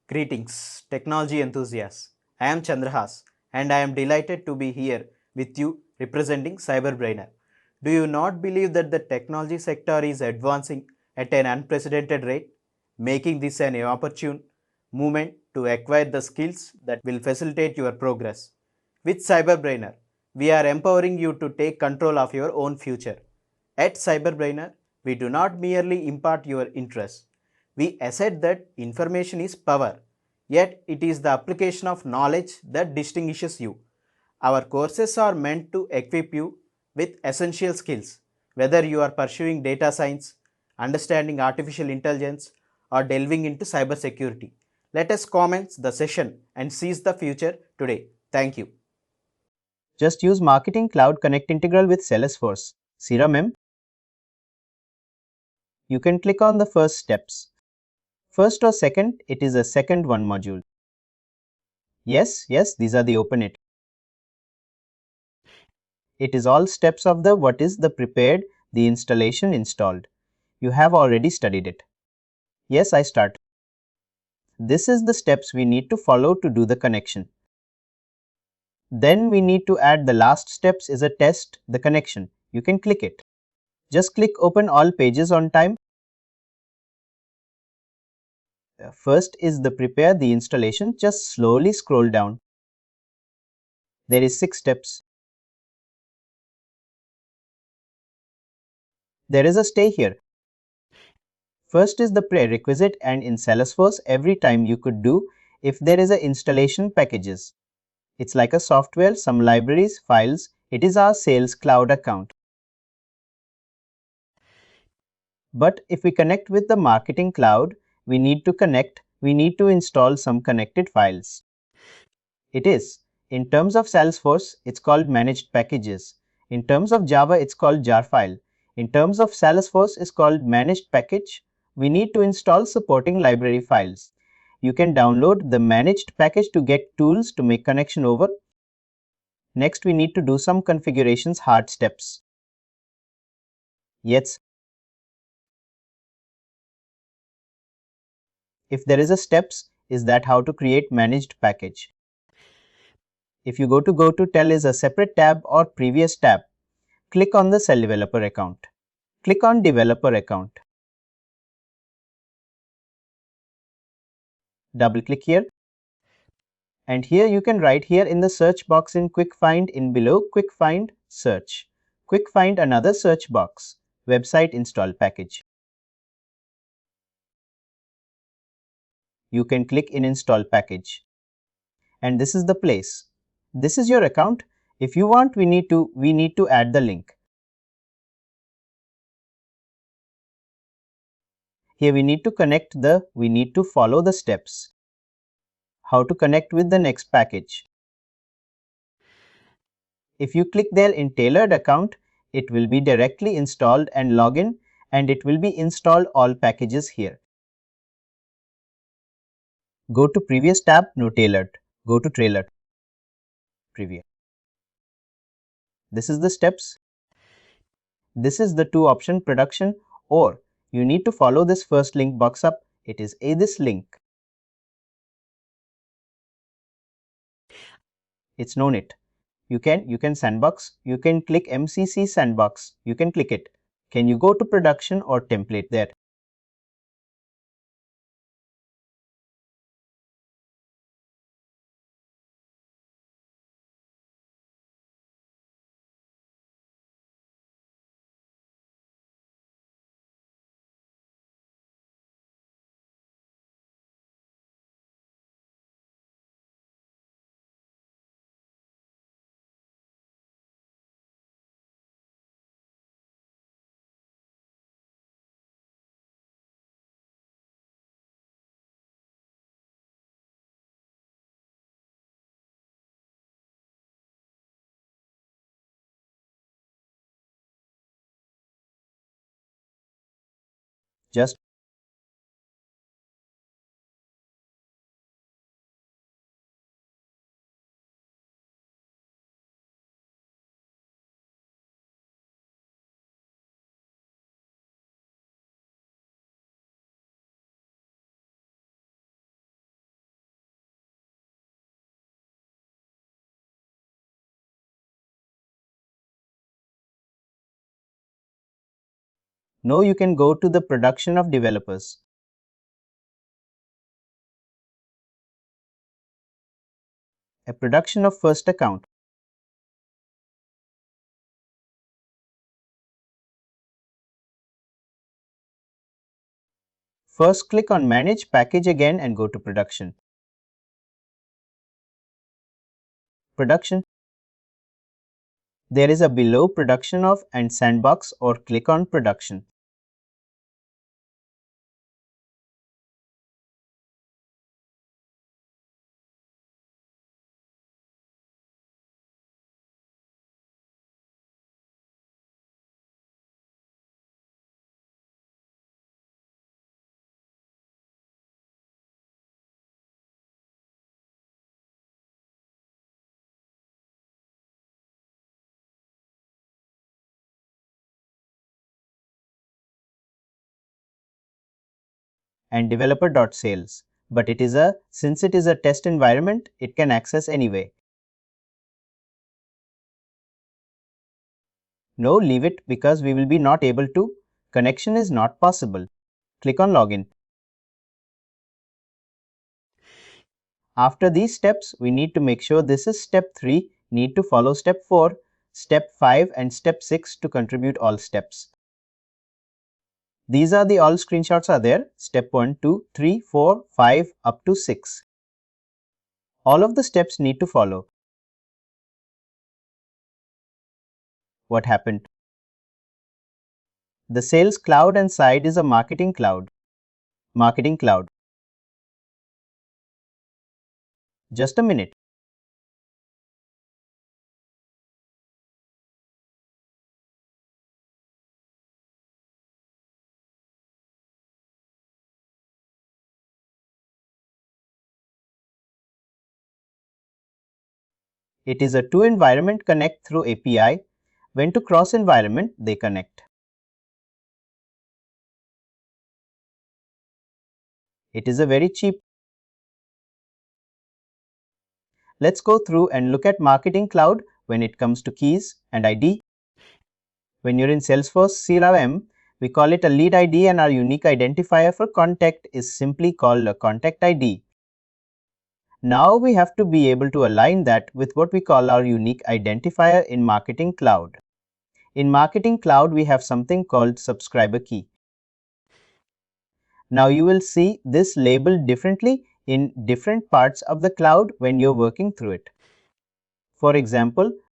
Greetings, technology enthusiasts. I am Chandrahas and I am delighted to be here with you representing CyberBrainer. Do you not believe that the technology sector is advancing at an unprecedented rate, making this an opportune moment to acquire the skills that will facilitate your progress? With CyberBrainer, we are empowering you to take control of your own future. At CyberBrainer, we do not merely impart your interests. We assert that information is power, yet it is the application of knowledge that distinguishes you. Our courses are meant to equip you with essential skills, whether you are pursuing data science, understanding artificial intelligence, or delving into cybersecurity. Let us commence the session and seize the future today. Thank you. Just use Marketing Cloud Connect Integral with Salesforce. CRM. You can click on the first steps. First or second, it is a second one module. Yes, these are the open it. It is all steps of the what is the prepared, the installation installed. You have already studied it. Yes, I start. This is the steps we need to follow to do the connection. Then we need to add the last steps is a test, the connection. You can click it. Just click open all pages on time. First is the prepare the installation. Just slowly scroll down. There is 6 steps. There is a stay here. First is the prerequisite, and in Salesforce every time you could do if there is a installation packages. It's like a software, some libraries, files. It is our sales cloud account. But if we connect with the marketing cloud, we need to install some connected files. It is. In terms of Salesforce, it's called managed packages. In terms of Java, it's called jar file. In terms of Salesforce, it's called managed package. We need to install supporting library files. You can download the managed package to get tools to make connection over. Next, we need to do some configurations hard steps. Yes. If there is a steps, is that how to create managed package. If you go to tell is a separate tab or previous tab, click on the cell developer account. Click on developer account. Double click here. And here you can write here in the search box in quick find in below quick find search. Quick find another search box, website install package. You can click in install package. And this is the place. This is your account. If you want, we need to add the link. Here we need to follow the steps. How to connect with the next package. If you click there in tailored account, it will be directly installed and login, and it will be installed all packages here. Go to previous tab, no tailored. Go to trailer. Previous. This is the steps. This is the 2 option production, or you need to follow this first link box up. It is this link. It's known it. You can sandbox. You can click MCC sandbox. You can click it. Can you go to production or template there? Just No, you can go to the production of developers. A production of first account. First click on Manage Package again and go to Production. Production. There is a below Production of and Sandbox, or click on Production. And developer.sales. But since it is a test environment, it can access anyway. No, leave it, because we will be not able to. Connection is not possible. Click on Login. After these steps, we need to make sure this is step 3, need to follow step 4, step 5 and step 6 to contribute all steps. These are the all screenshots are there, step 1, 2, 3, 4, 5 up to 6. All of the steps need to follow. What happened? The Sales Cloud and side is a Marketing Cloud. Marketing Cloud. Just a minute. It is a two environment connect through API. When to cross environment, they connect. It is a very cheap. Let's go through and look at Marketing Cloud when it comes to keys and ID. When you're in Salesforce CRM, we call it a lead ID, and our unique identifier for contact is simply called a contact ID. Now we have to be able to align that with what we call our unique identifier in Marketing Cloud. In Marketing Cloud, we have something called subscriber key. Now you will see this labeled differently in different parts of the cloud when you're working through it. For example,